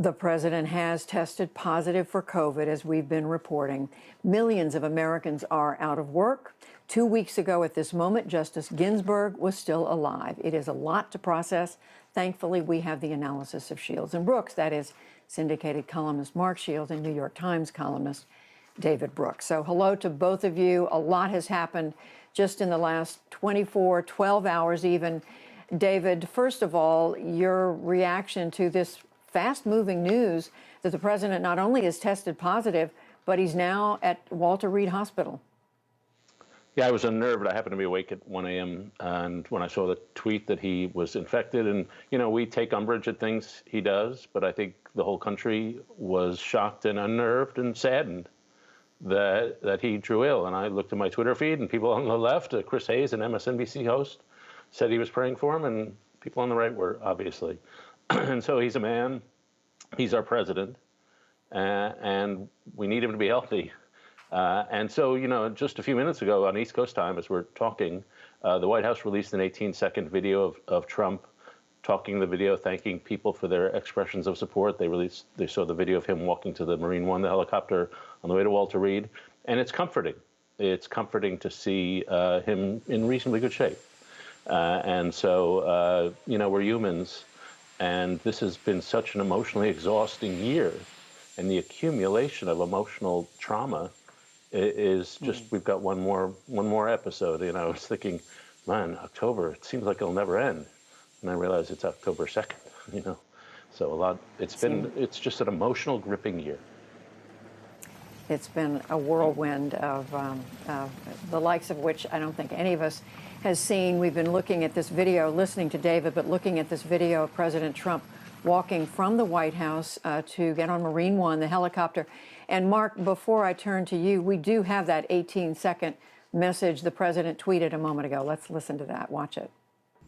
The president has tested positive for COVID, as we've been reporting. Millions of Americans are out of work. 2 weeks ago at this moment, Justice Ginsburg was still alive. It is a lot to process. Thankfully, we have the analysis of Shields and Brooks, that is, syndicated columnist Mark Shields and New York Times columnist David Brooks. So hello to both of you. A lot has happened just in the last 24, 12 hours even. David, first of all, your reaction to this fast-moving news that the president not only has tested positive, but he's now at Walter Reed Hospital. Yeah, I was unnerved. I happened to be awake at 1 a.m. and when I saw the tweet that he was infected, and we take umbrage at things he does, but I think the whole country was shocked and unnerved and saddened that he drew ill. And I looked at my Twitter feed, and people on the left, Chris Hayes, an MSNBC host, said he was praying for him, and people on the right were, obviously. And so he's a man, he's our president, and we need him to be healthy. And so, just a few minutes ago on East Coast time, as we're talking, the White House released an 18-second video of Trump talking the video, thanking people for their expressions of support. They saw the video of him walking to the Marine One, the helicopter, on the way to Walter Reed. And it's comforting. It's comforting to see him in reasonably good shape. And so, we're humans. And this has been such an emotionally exhausting year. And the accumulation of emotional trauma is just, we've got one more episode. I was thinking, man, October, it seems like it'll never end. And I realized it's October 2nd, So it's just an emotional, gripping year. It's been a whirlwind of the likes of which I don't think any of us has seen. We've been looking at this video, listening to David, but looking at this video of President Trump walking from the White House to get on Marine One, the helicopter. And Mark, before I turn to you, we do have that 18-second message the president tweeted a moment ago. Let's listen to that. Watch it.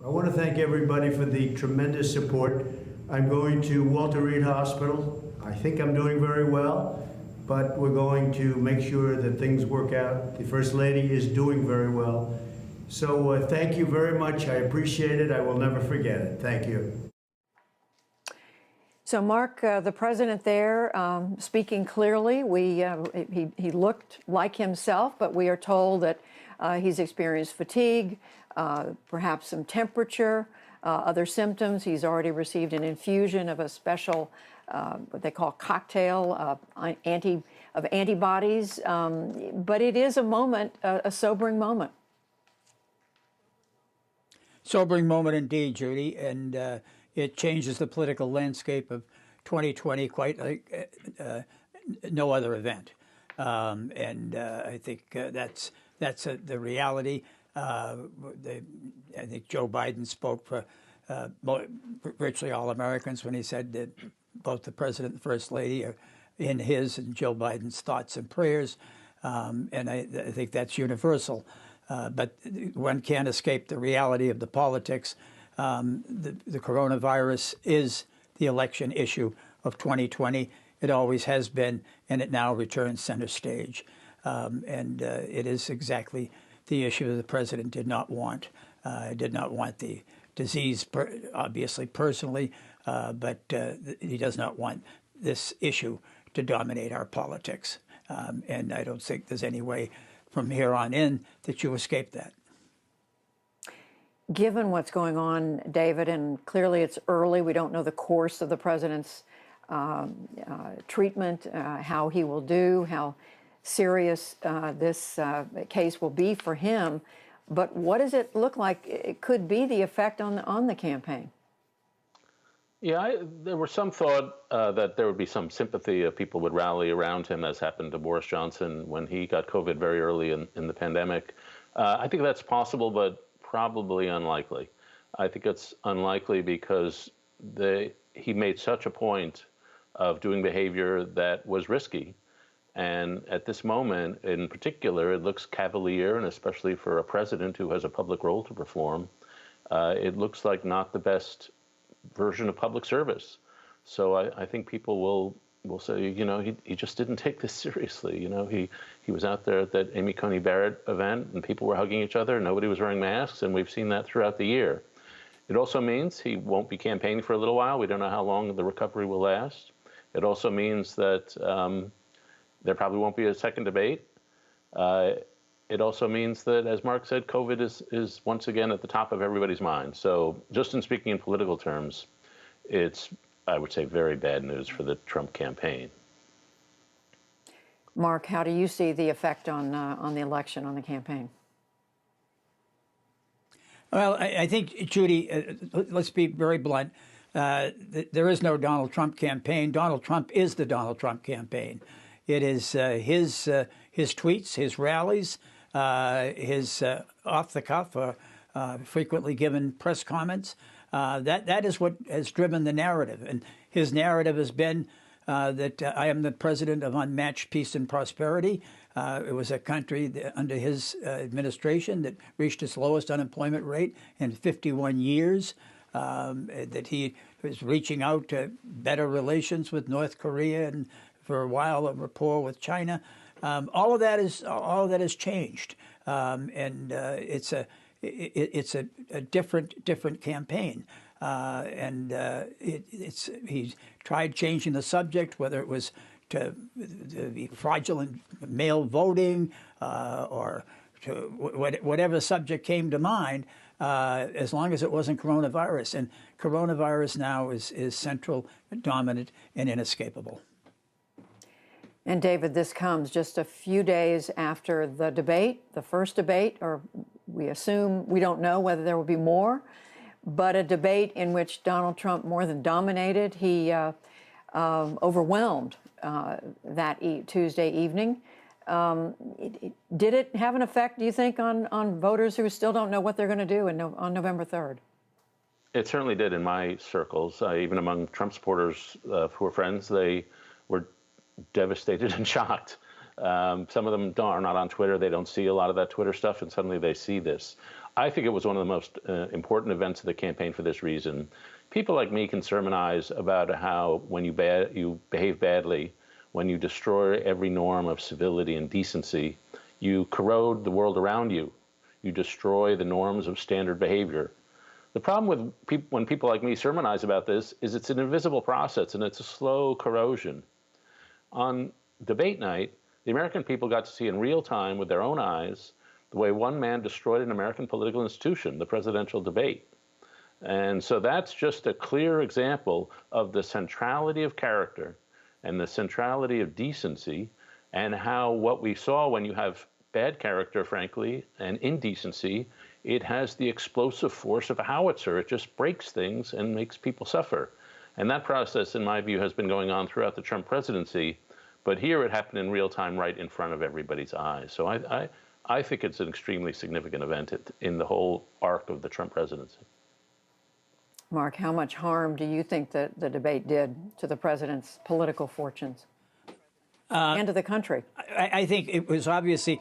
I want to thank everybody for the tremendous support. I'm going to Walter Reed Hospital. I think I'm doing very well, but we're going to make sure that things work out. The First Lady is doing very well. So thank you very much. I appreciate it. I will never forget it. Thank you. So, Mark, the president there speaking clearly. He looked like himself, but we are told that he's experienced fatigue, perhaps some temperature, other symptoms. He's already received an infusion of a special, what they call cocktail of antibodies. But it is a moment, a sobering moment. Sobering moment indeed, Judy, and it changes the political landscape of 2020 quite like no other event. I think that's the reality. I think Joe Biden spoke for virtually all Americans when he said that both the president and the first lady are in his and Joe Biden's thoughts and prayers, and I think that's universal. But one can't escape the reality of the politics. The coronavirus is the election issue of 2020. It always has been, and it now returns center stage. It is exactly the issue the president did not want. Did not want the disease, obviously, personally, but he does not want this issue to dominate our politics. And I don't think there's any way from here on in that you escape that. Given what's going on, David, and clearly it's early, we don't know the course of the president's treatment, how he will do, how serious this case will be for him. But what does it look like it could be the effect on the campaign? Yeah, there was some thought that there would be some sympathy of people would rally around him, as happened to Boris Johnson when he got COVID very early in the pandemic. I think that's possible, but probably unlikely. I think it's unlikely because he made such a point of doing behavior that was risky. And at this moment, in particular, it looks cavalier, and especially for a president who has a public role to perform, it looks like not the best version of public service. So I think people will say, he just didn't take this seriously. He was out there at that Amy Coney Barrett event, and people were hugging each other, and nobody was wearing masks, and we've seen that throughout the year. It also means he won't be campaigning for a little while. We don't know how long the recovery will last. It also means that there probably won't be a second debate. It also means that, as Mark said, COVID is once again at the top of everybody's mind. So just in speaking in political terms, it's, I would say, very bad news for the Trump campaign. Mark, how do you see the effect on the election, on the campaign? Well, I think, Judy, let's be very blunt. There is no Donald Trump campaign. Donald Trump is the Donald Trump campaign. It is his tweets, his rallies, his off-the-cuff, frequently given press comments. That is what has driven the narrative. And his narrative has been that I am the president of unmatched peace and prosperity. It was a country under his administration that reached its lowest unemployment rate in 51 years, that he was reaching out to better relations with North Korea and for a while a rapport with China. All of that has changed, and it's a different campaign. He's tried changing the subject, whether it was to the fraudulent mail voting or to whatever subject came to mind, as long as it wasn't coronavirus. And coronavirus now is central, dominant, and inescapable. And David, this comes just a few days after the debate, the first debate, or we assume, we don't know whether there will be more, but a debate in which Donald Trump more than dominated. He overwhelmed that Tuesday evening. Did it have an effect, do you think, on voters who still don't know what they're going to do on November 3rd? It certainly did in my circles. Even among Trump supporters who were friends, they were devastated and shocked. Some of them are not on Twitter. They don't see a lot of that Twitter stuff, and suddenly they see this. I think it was one of the most important events of the campaign for this reason. People like me can sermonize about how when you behave badly, when you destroy every norm of civility and decency, you corrode the world around you. You destroy the norms of standard behavior. The problem with when people like me sermonize about this is it's an invisible process and it's a slow corrosion. On debate night, the American people got to see in real time with their own eyes the way one man destroyed an American political institution, the presidential debate. And so that's just a clear example of the centrality of character and the centrality of decency, and how what we saw when you have bad character, frankly, and indecency, it has the explosive force of a howitzer. It just breaks things and makes people suffer. And that process, in my view, has been going on throughout the Trump presidency. But here it happened in real time right in front of everybody's eyes. So I think it's an extremely significant event in the whole arc of the Trump presidency. Mark, how much harm do you think that the debate did to the president's political fortunes and to the country? I think it was obviously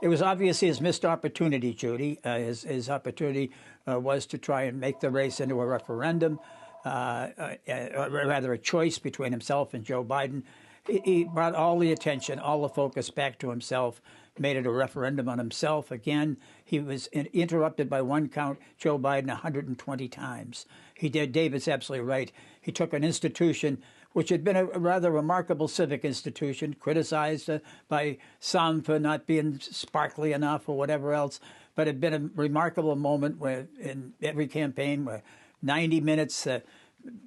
his missed opportunity, Judy. His opportunity was to try and make the race into a referendum, or rather a choice between himself and Joe Biden. He brought all the attention, all the focus back to himself, made it a referendum on himself. Again, he was interrupted by one count, Joe Biden, 120 times. He did. David's absolutely right. He took an institution which had been a rather remarkable civic institution, criticized by some for not being sparkly enough or whatever else, but it had been a remarkable moment where in every campaign where 90 minutes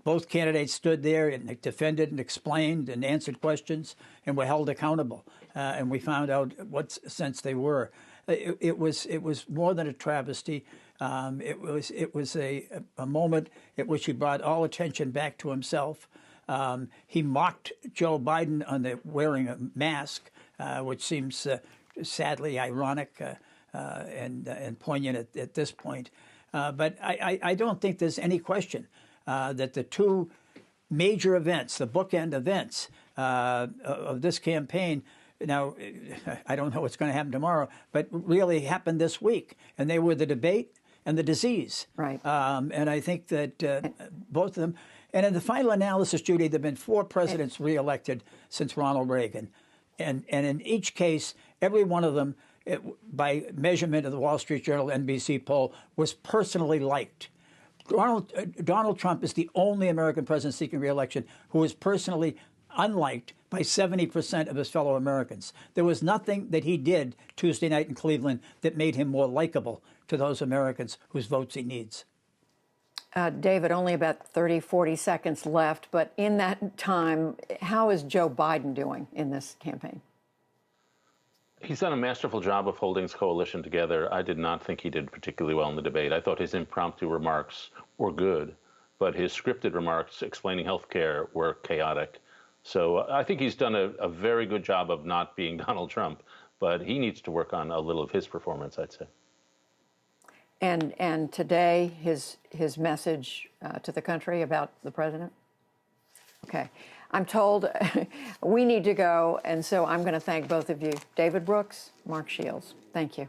both candidates stood there and defended and explained and answered questions and were held accountable. And we found out what sense they were. It was more than a travesty. It was a moment at which he brought all attention back to himself. He mocked Joe Biden on the wearing a mask, which seems sadly ironic and poignant at this point. But I don't think there's any question that the two major events, the bookend events of this campaign, now, I don't know what's going to happen tomorrow, but really happened this week. And they were the debate and the disease. Right. And I think that both of them, and in the final analysis, Judy, there have been 4 presidents reelected since Ronald Reagan. And in each case, every one of them, by measurement of the Wall Street Journal NBC poll, was personally liked. Donald Trump is the only American president seeking re-election who is personally unliked by 70% of his fellow Americans. There was nothing that he did Tuesday night in Cleveland that made him more likable to those Americans whose votes he needs. David, only about 30, 40 seconds left, but in that time, how is Joe Biden doing in this campaign? He's done a masterful job of holding his coalition together. I did not think he did particularly well in the debate. I thought his impromptu remarks were good, but his scripted remarks explaining health care were chaotic. So I think he's done a very good job of not being Donald Trump, but he needs to work on a little of his performance, I'd say. And today, his message to the country about the president? Okay. I'm told we need to go, and so I'm going to thank both of you. David Brooks, Mark Shields. Thank you.